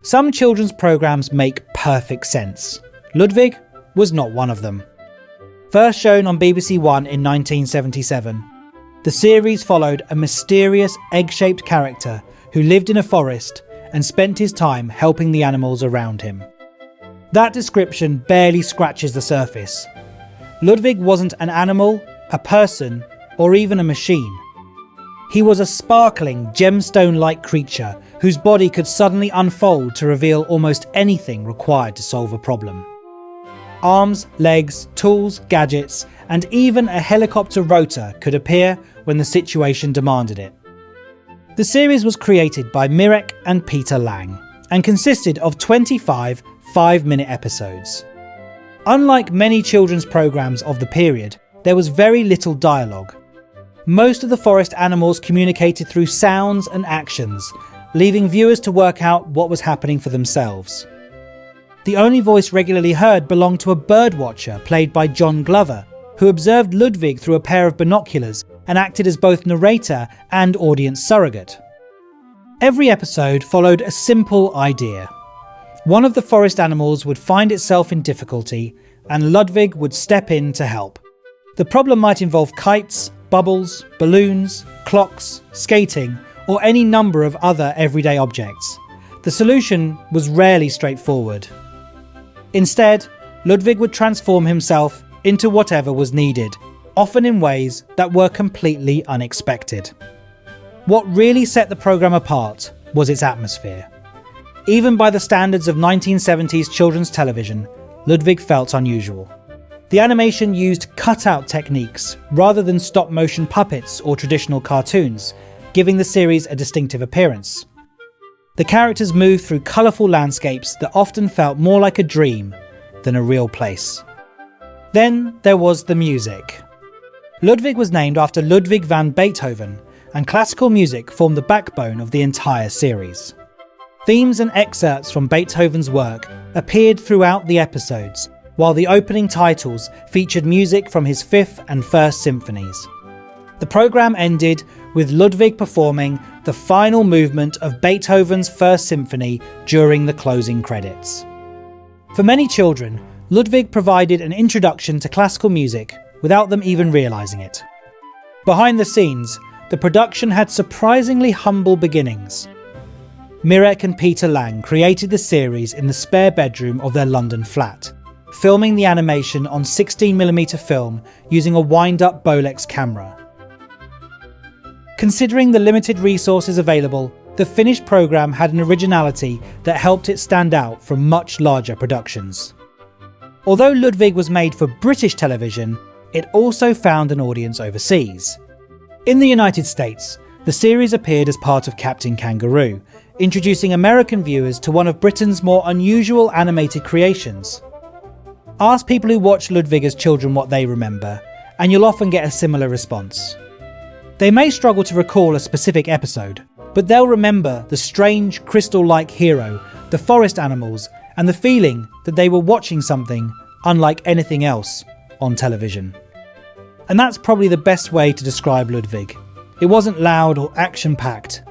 Some children's programmes make perfect sense. Ludwig was not one of them. First shown on BBC One in 1977, the series followed a mysterious egg-shaped character who lived in a forest and spent his time helping the animals around him. That description barely scratches the surface. Ludwig wasn't an animal, a person, or even a machine. He was a sparkling, gemstone-like creature whose body could suddenly unfold to reveal almost anything required to solve a problem. Arms, legs, tools, gadgets, and even a helicopter rotor could appear when the situation demanded it. The series was created by Mirek and Peter Lang and consisted of 25 5-minute episodes. Unlike many children's programmes of the period, there was very little dialogue. Most of the forest animals communicated through sounds and actions, leaving viewers to work out what was happening for themselves. The only voice regularly heard belonged to a birdwatcher played by John Glover, who observed Ludwig through a pair of binoculars and acted as both narrator and audience surrogate. Every episode followed a simple idea. One of the forest animals would find itself in difficulty, and Ludwig would step in to help. The problem might involve kites, bubbles, balloons, clocks, skating, or any number of other everyday objects. The solution was rarely straightforward. Instead, Ludwig would transform himself into whatever was needed, often in ways that were completely unexpected. What really set the programme apart was its atmosphere. Even by the standards of 1970s children's television, Ludwig felt unusual. The animation used cutout techniques rather than stop-motion puppets or traditional cartoons, giving the series a distinctive appearance. The characters moved through colourful landscapes that often felt more like a dream than a real place. Then there was the music. Ludwig was named after Ludwig van Beethoven, and classical music formed the backbone of the entire series. Themes and excerpts from Beethoven's work appeared throughout the episodes, while the opening titles featured music from his 5th and 1st symphonies. The programme ended with Ludwig performing the final movement of Beethoven's 1st Symphony during the closing credits. For many children, Ludwig provided an introduction to classical music without them even realising it. Behind the scenes, the production had surprisingly humble beginnings. Mirek and Peter Lang created the series in the spare bedroom of their London flat, filming the animation on 16mm film using a wind-up Bolex camera. Considering the limited resources available, the finished programme had an originality that helped it stand out from much larger productions. Although Ludwig was made for British television, it also found an audience overseas. In the United States, the series appeared as part of Captain Kangaroo, introducing American viewers to one of Britain's more unusual animated creations. Ask people who watched Ludwig as children what they remember, and you'll often get a similar response. They may struggle to recall a specific episode, but they'll remember the strange crystal-like hero, the forest animals, and the feeling that they were watching something unlike anything else on television. And that's probably the best way to describe Ludwig. It wasn't loud or action-packed.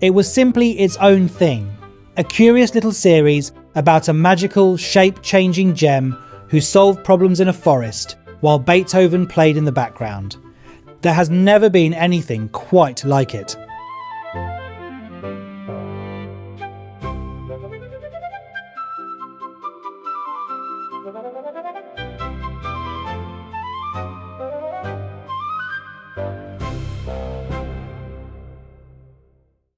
It was simply its own thing, a curious little series about a magical, shape-changing gem who solved problems in a forest while Beethoven played in the background. There has never been anything quite like it.